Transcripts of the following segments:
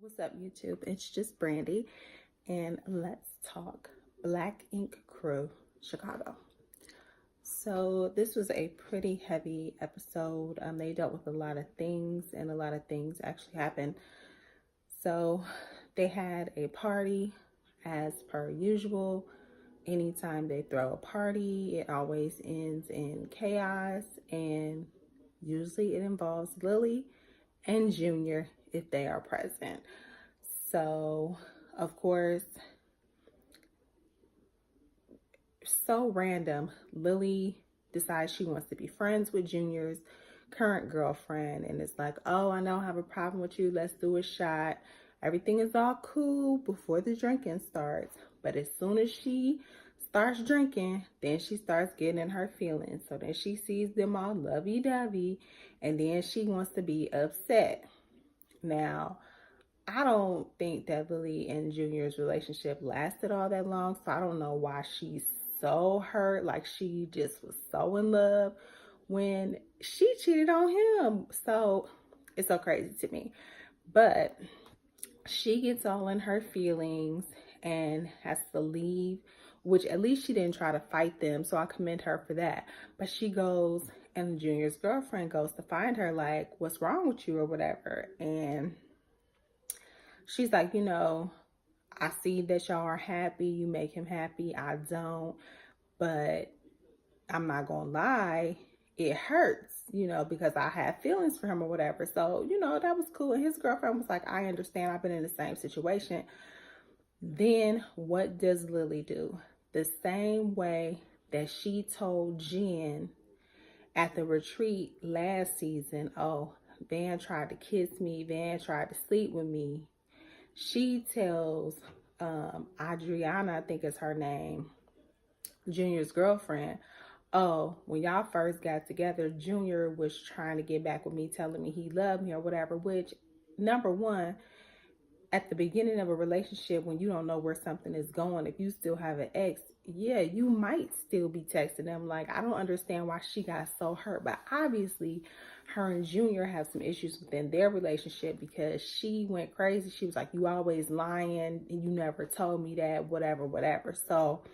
What's up, YouTube? It's just Brandy, and let's talk Black Ink Crew Chicago. So this was a pretty heavy episode. They dealt with a lot of things, and a lot of things actually happened. So they had a party, as per usual. Anytime they throw a party, it always ends in chaos, and usually it involves Lily and Junior if they are present. So, of course, so random, Lily decides she wants to be friends with Junior's current girlfriend, and it's like, oh, I don't have a problem with you, let's do a shot. Everything is all cool before the drinking starts, but as soon as she starts drinking, then she starts getting in her feelings. So then she sees them all lovey-dovey, and then she wants to be upset. Now, I don't think that Lily and Junior's relationship lasted all that long, so I don't know why she's so hurt. Like, she just was so in love when she cheated on him. So it's so crazy to me. But she gets all in her feelings and has to leave, which at least she didn't try to fight them, so I commend her for that. But she goes, and Junior's girlfriend goes to find her, like, what's wrong with you or whatever. And she's like, I see that y'all are happy. You make him happy. I don't. But I'm not going to lie. It hurts, because I have feelings for him or whatever. So, that was cool. And his girlfriend was like, I understand. I've been in the same situation. Then what does Lily do? The same way that she told Jen at the retreat last season, oh, Van tried to kiss me. Van tried to sleep with me. She tells Adrianna, I think is her name, Junior's girlfriend, oh, when y'all first got together, Junior was trying to get back with me, telling me he loved me or whatever, which, number one, at the beginning of a relationship, when you don't know where something is going, if you still have an ex, yeah, you might still be texting them. Like, I don't understand why she got so hurt, but obviously her and Junior have some issues within their relationship, because she went crazy. She was like, you always lying and you never told me that, whatever. So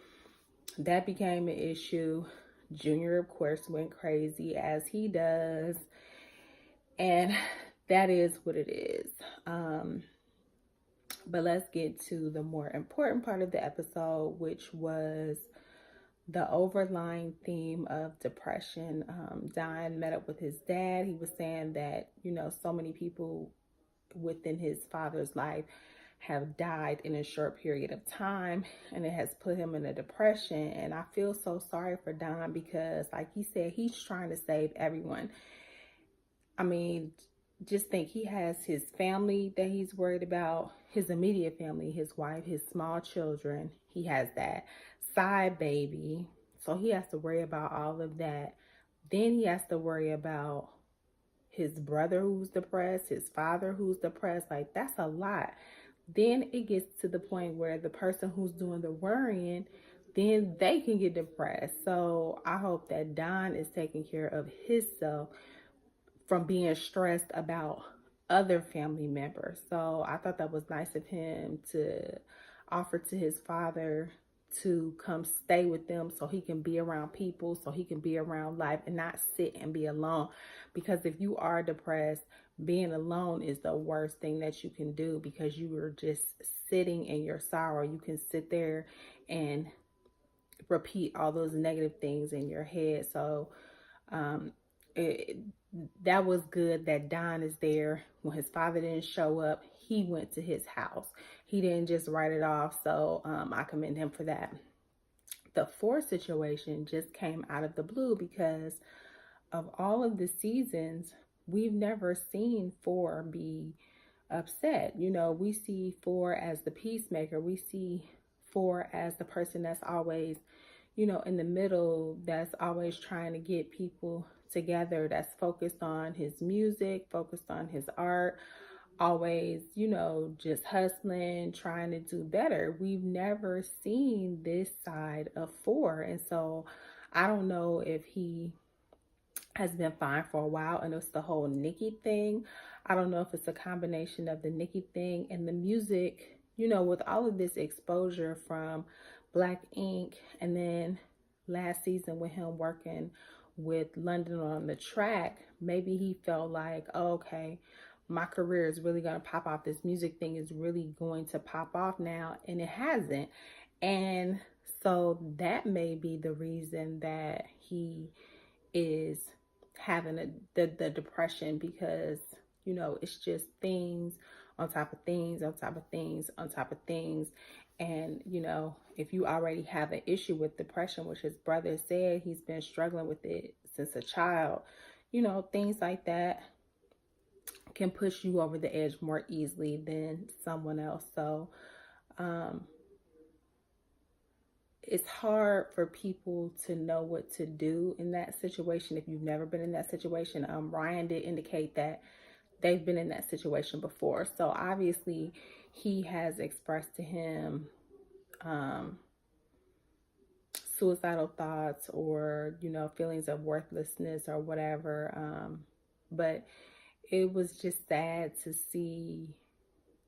that became an issue. Junior, of course, went crazy, as he does, and that is what it is. But let's get to the more important part of the episode, which was the overlying theme of depression. Don met up with his dad. He was saying that, so many people within his father's life have died in a short period of time, and it has put him in a depression. And I feel so sorry for Don, because like he said, he's trying to save everyone. I mean, just think, he has his family that he's worried about, his immediate family, his wife, his small children. He has that side baby, so he has to worry about all of that. Then he has to worry about his brother who's depressed, his father who's depressed. Like, that's a lot. Then it gets to the point where the person who's doing the worrying, then they can get depressed. So I hope that Don is taking care of himself from being stressed about other family members. So I thought that was nice of him to offer to his father to come stay with them, so he can be around people, so he can be around life and not sit and be alone. Because if you are depressed, being alone is the worst thing that you can do, because you are just sitting in your sorrow. You can sit there and repeat all those negative things in your head. So that was good that Don is there. When his father didn't show up, he went to his house. He didn't just write it off. So I commend him for that. The PHOR situation just came out of the blue, because of all of the seasons, we've never seen PHOR be upset. We see PHOR as the peacemaker. We see PHOR as the person that's always, in the middle, that's always trying to get people together, that's focused on his music, focused on his art, always, just hustling, trying to do better. We've never seen this side of PHOR. And so I don't know if he has been fine for a while, and it's the whole Nicki thing. I don't know if it's a combination of the Nicki thing and the music, you know, with all of this exposure from Black Ink, and then last season with him working with London on the track, maybe he felt like, oh, okay, my career is really going to pop off. This music thing is really going to pop off now, and it hasn't. And so that may be the reason that he is having the depression, because, you know, it's just things on top of things on top of things on top of things. And, you know, if you already have an issue with depression, which his brother said he's been struggling with it since a child, you know, things like that can push you over the edge more easily than someone else. So it's hard for people to know what to do in that situation if you've never been in that situation. Ryan did indicate that they've been in that situation before. So obviously he has expressed to him suicidal thoughts, or, you know, feelings of worthlessness or whatever. But it was just sad to see,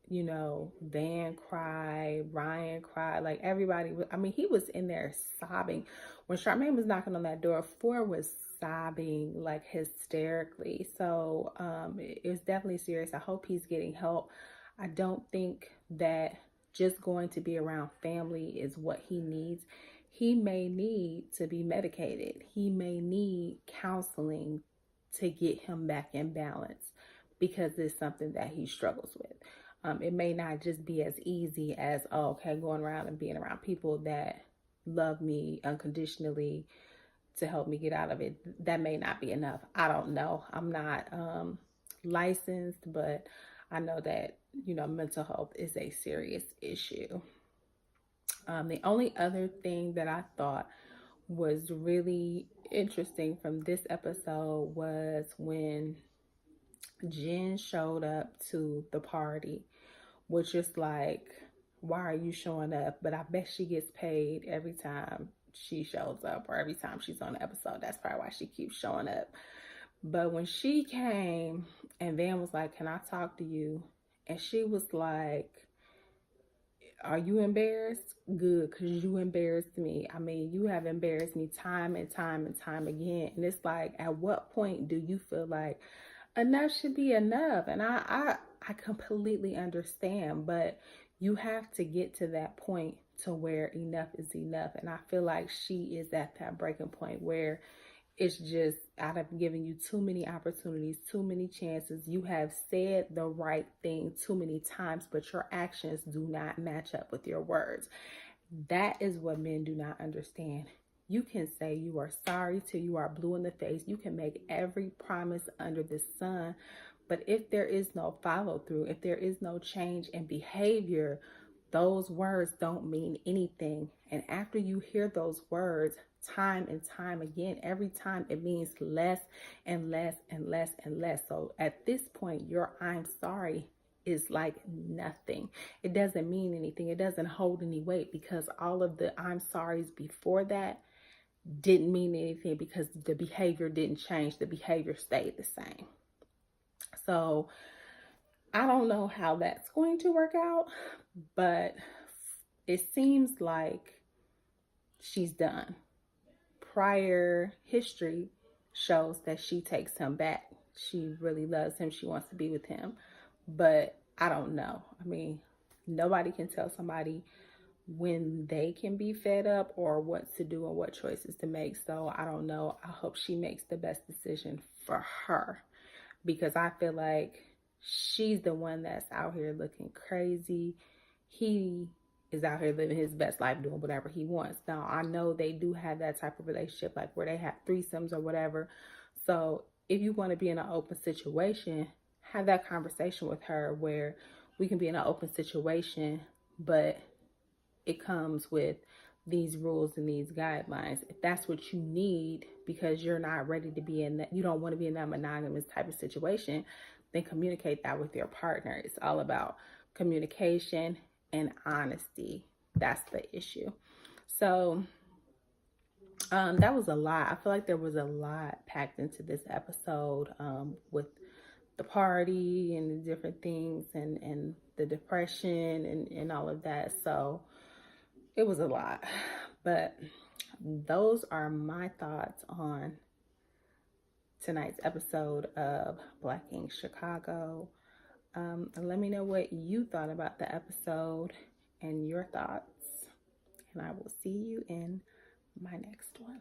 you know, Van cry, Ryan cry, like everybody. I mean, he was in there sobbing. When Charmaine was knocking on that door, PHOR was sobbing like hysterically. So it was definitely serious. I hope he's getting help. I don't think that just going to be around family is what he needs. He may need to be medicated. He may need counseling to get him back in balance, because it's something that he struggles with. It may not just be as easy as, oh, okay, going around and being around people that love me unconditionally to help me get out of it. That may not be enough. I don't know. I'm not licensed, but I know that, you know, mental health is a serious issue. The only other thing that I thought was really interesting from this episode was when Jen showed up to the party, which is like, why are you showing up? But I bet she gets paid every time she shows up, or every time she's on the episode. That's probably why she keeps showing up. But when she came and Van was like, can I talk to you? And she was like, are you embarrassed? Good, because you embarrassed me. I mean, you have embarrassed me time and time and time again. And it's like, at what point do you feel like enough should be enough? And I completely understand, but you have to get to that point to where enough is enough. And I feel like she is at that breaking point where it's just, out of giving you too many opportunities, too many chances. You have said the right thing too many times, but your actions do not match up with your words. That is what men do not understand. You can say you are sorry till you are blue in the face. You can make every promise under the sun. But if there is no follow through, if there is no change in behavior, those words don't mean anything. And after you hear those words time and time again, every time it means less and less and less and less. So at this point, your I'm sorry is like nothing. It doesn't mean anything. It doesn't hold any weight, because all of the I'm sorries before that didn't mean anything, because the behavior didn't change. The behavior stayed the same. So I don't know how that's going to work out, but it seems like she's done. Prior history shows that she takes him back. She really loves him. She wants to be with him. But I don't know. I mean, nobody can tell somebody when they can be fed up or what to do and what choices to make. So I don't know. I hope she makes the best decision for her, because I feel like she's the one that's out here looking crazy. He is out here living his best life, doing whatever he wants. Now, I know they do have that type of relationship, like where they have threesomes or whatever. So if you want to be in an open situation, have that conversation with her where we can be in an open situation, but it comes with these rules and these guidelines. If that's what you need because you're not ready to be in that, you don't want to be in that monogamous type of situation, then communicate that with your partner. It's all about communication and honesty. That's the issue. So That was a lot. I feel like there was a lot packed into this episode, with the party and the different things, and the depression and all of that. So it was a lot. But those are my thoughts on tonight's episode of Black Ink Chicago. Let me know what you thought about the episode and your thoughts. And I will see you in my next one.